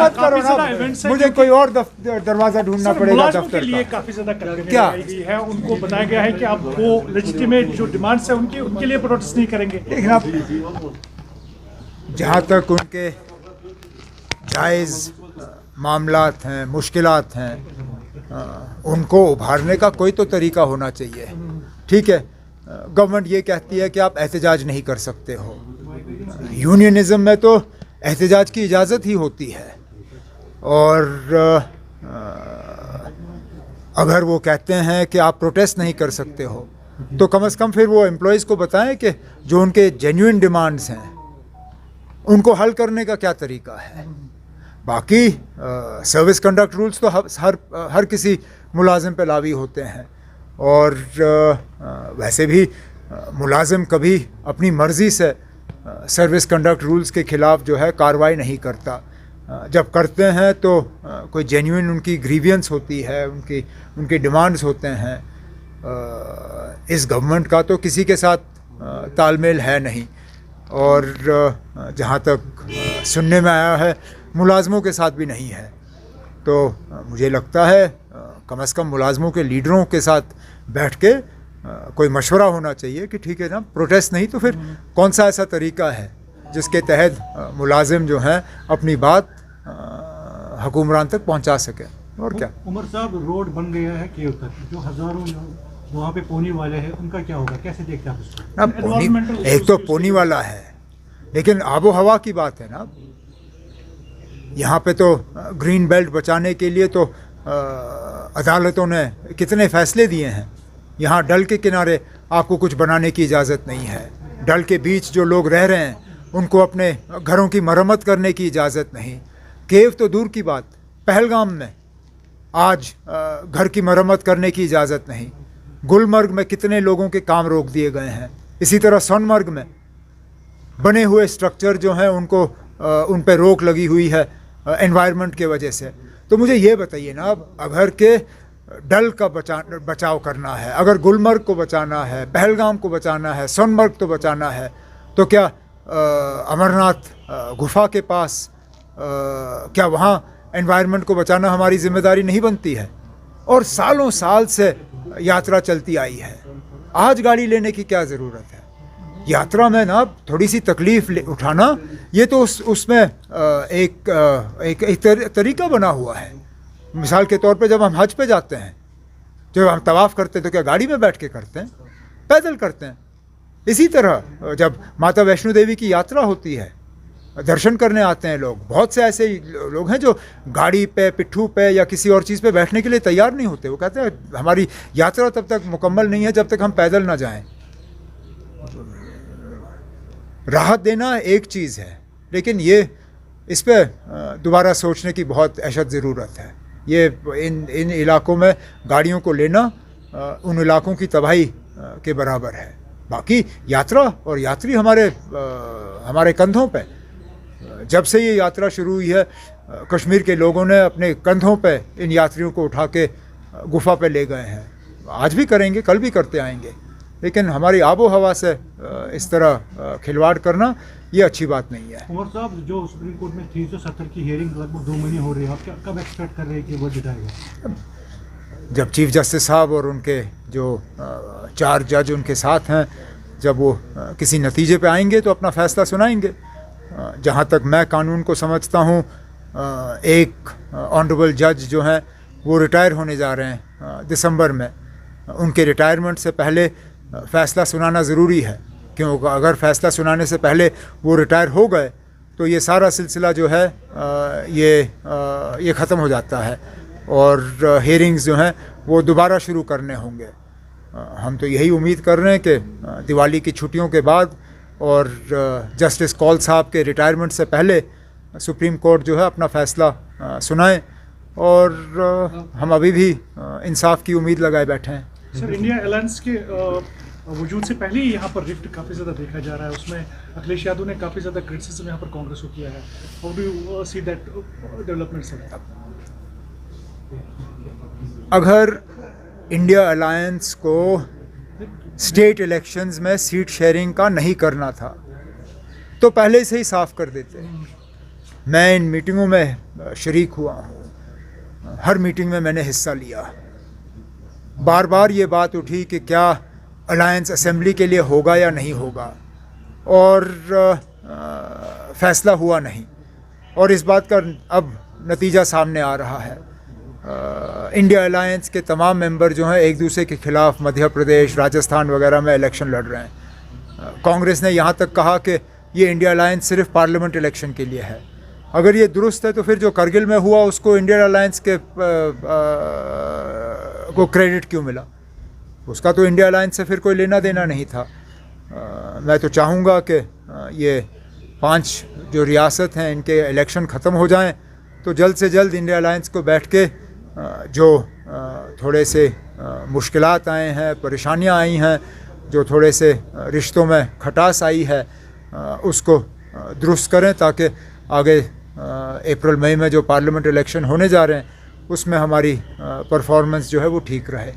मत करो ना, मुझे कोई और दरवाजा ढूंढना पड़ेगा दफ्तर के लिए काफी ज्यादा क्या है, उनको बताया गया है कि आप वो लेजिटिमेट जो डिमांड्स है उनके लिए प्रोटेस्ट नहीं करेंगे। देखना, जहाँ तक उनके जायज़ मामलात हैं, मुश्किलात हैं, उनको उभारने का कोई तो तरीका होना चाहिए। ठीक है, गवर्नमेंट ये कहती है कि आप एहतजाज नहीं कर सकते हो। यूनियनिज्म में तो एहतजाज की इजाज़त ही होती है, और अगर वो कहते हैं कि आप प्रोटेस्ट नहीं कर सकते हो तो कम से कम फिर वो एम्प्लॉयज़ को बताएं कि जो उनके जेन्युइन डिमांड्स हैं उनको हल करने का क्या तरीका है। बाकी सर्विस कंडक्ट रूल्स तो हर किसी मुलाजिम पे लावी होते हैं, और वैसे भी मुलाजिम कभी अपनी मर्ज़ी से सर्विस कंडक्ट रूल्स के ख़िलाफ़ जो है कार्रवाई नहीं करता। जब करते हैं तो कोई जेन्युइन उनकी ग्रीवियंस होती है, उनकी डिमांड्स होते हैं। इस गवर्नमेंट का तो किसी के साथ तालमेल है नहीं, और जहाँ तक सुनने में आया है मुलाजमों के साथ भी नहीं है। तो मुझे लगता है कम से कम मुलाजमों के लीडरों के साथ बैठ के कोई मशवरा होना चाहिए कि ठीक है ना, प्रोटेस्ट नहीं तो फिर कौन सा ऐसा तरीका है जिसके तहत मुलाजिम जो हैं अपनी बात हुक्मरान तक पहुंचा सके। और क्या उमर साहब, रोड बन गया है केव तक, जो हज़ारों वहाँ पे पोनी वाले हैं उनका क्या होगा, कैसे देखते हैं आप इसको? एक तो पोनी वाला है, लेकिन आबो हवा की बात है ना। यहाँ पे तो ग्रीन बेल्ट बचाने के लिए तो अदालतों ने कितने फ़ैसले दिए हैं। यहाँ डल के किनारे आपको कुछ बनाने की इजाज़त नहीं है। डल के बीच जो लोग रह रहे हैं उनको अपने घरों की मरम्मत करने की इजाज़त नहीं। केव तो दूर की बात, पहलगाम में आज घर की मरम्मत करने की इजाज़त नहीं। गुलमर्ग में कितने लोगों के काम रोक दिए गए हैं। इसी तरह सोनमर्ग में बने हुए स्ट्रक्चर जो हैं उनको उन पर रोक लगी हुई है एनवायरनमेंट के वजह से। तो मुझे ये बताइए ना, अब अगर के डल का बचाव करना है, अगर गुलमर्ग को बचाना है, पहलगाम को बचाना है, सोनमर्ग तो बचाना है, तो क्या अमरनाथ गुफा के पास क्या वहाँ एनवायरनमेंट को बचाना हमारी जिम्मेदारी नहीं बनती है? और सालों साल से यात्रा चलती आई है, आज गाड़ी लेने की क्या ज़रूरत है? यात्रा में ना थोड़ी सी तकलीफ़ उठाना, ये तो उसमें एक तरीका बना हुआ है। मिसाल के तौर पे जब हम हज पे जाते हैं, जब हम तवाफ़ करते हैं, तो क्या गाड़ी में बैठ के करते हैं? पैदल करते हैं। इसी तरह जब माता वैष्णो देवी की यात्रा होती है, दर्शन करने आते हैं लोग, बहुत से ऐसे लोग हैं जो गाड़ी पे, पिट्ठू पे या किसी और चीज़ पे बैठने के लिए तैयार नहीं होते। वो कहते हैं हमारी यात्रा तब तक मुकम्मल नहीं है जब तक हम पैदल ना जाएं। राहत देना एक चीज़ है, लेकिन ये इस पर दोबारा सोचने की बहुत अशद ज़रूरत है। ये इन इलाकों में गाड़ियों को लेना उन इलाकों की तबाही के बराबर है। बाकी यात्रा और यात्री हमारे कंधों पे, जब से ये यात्रा शुरू हुई है, कश्मीर के लोगों ने अपने कंधों पे इन यात्रियों को उठा के गुफा पे ले गए हैं। आज भी करेंगे, कल भी करते आएंगे, लेकिन हमारी आबो हवा से इस तरह खिलवाड़ करना ये अच्छी बात नहीं है। उमर साहब, जो सुप्रीम कोर्ट में 370 की हियरिंग लगभग 2 महीने हो रही है, आप कब एक्सपेक्ट कर रहे हैं कि वो जिताएगा? जब चीफ जस्टिस साहब और उनके जो 4 जज उनके साथ हैं, जब वो किसी नतीजे पे आएंगे तो अपना फ़ैसला सुनाएंगे। जहाँ तक मैं कानून को समझता हूँ, एक ऑनरेबल जज जो हैं वो रिटायर होने जा रहे हैं दिसंबर में। उनके रिटायरमेंट से पहले फ़ैसला सुनाना ज़रूरी है, क्योंकि अगर फ़ैसला सुनाने से पहले वो रिटायर हो गए तो ये सारा सिलसिला जो है ये ख़त्म हो जाता है, और हियरिंग्स जो हैं वो दोबारा शुरू करने होंगे। हम तो यही उम्मीद कर रहे हैं कि दिवाली की छुट्टियों के बाद और जस्टिस कौल साहब के रिटायरमेंट से पहले सुप्रीम कोर्ट जो है अपना फ़ैसला सुनाए, और हम अभी भी इंसाफ की उम्मीद लगाए बैठे हैं। सर, इंडिया अलायंस के वजूद से पहले ही यहाँ पर रिफ्ट काफ़ी ज़्यादा देखा जा रहा है। उसमें अखिलेश यादव ने काफ़ी ज़्यादा क्रिटिसिज्म यहाँ पर कांग्रेस को किया है। How do you see that development sir? अगर इंडिया अलायंस को स्टेट इलेक्शंस में सीट शेयरिंग का नहीं करना था तो पहले से ही साफ कर देते। मैं इन मीटिंगों में शरीक हुआ हूँ, हर मीटिंग में मैंने हिस्सा लिया। बार बार ये बात उठी कि क्या अलायंस असेंबली के लिए होगा या नहीं होगा, और फैसला हुआ नहीं। और इस बात का अब नतीजा सामने आ रहा है। इंडिया अलायंस के तमाम मेंबर जो हैं एक दूसरे के खिलाफ मध्य प्रदेश, राजस्थान वगैरह में इलेक्शन लड़ रहे हैं। कांग्रेस ने यहाँ तक कहा कि ये इंडिया अलायंस सिर्फ पार्लियामेंट इलेक्शन के लिए है। अगर ये दुरुस्त है तो फिर जो करगिल में हुआ उसको इंडियन अलायंस के को क्रेडिट क्यों मिला? उसका तो इंडिया अलायंस से फिर कोई लेना देना नहीं था। मैं तो चाहूँगा कि ये 5 जो रियासत हैं इनके इलेक्शन ख़त्म हो जाएं तो जल्द से जल्द इंडिया अलायंस को बैठ के जो थोड़े से मुश्किलात आए हैं, परेशानियां आई हैं, जो थोड़े से रिश्तों में खटास आई है, उसको दुरुस्त करें ताकि आगे अप्रैल मई में जो पार्लियामेंट इलेक्शन होने जा रहे हैं उसमें हमारी परफॉर्मेंस जो है वो ठीक रहे।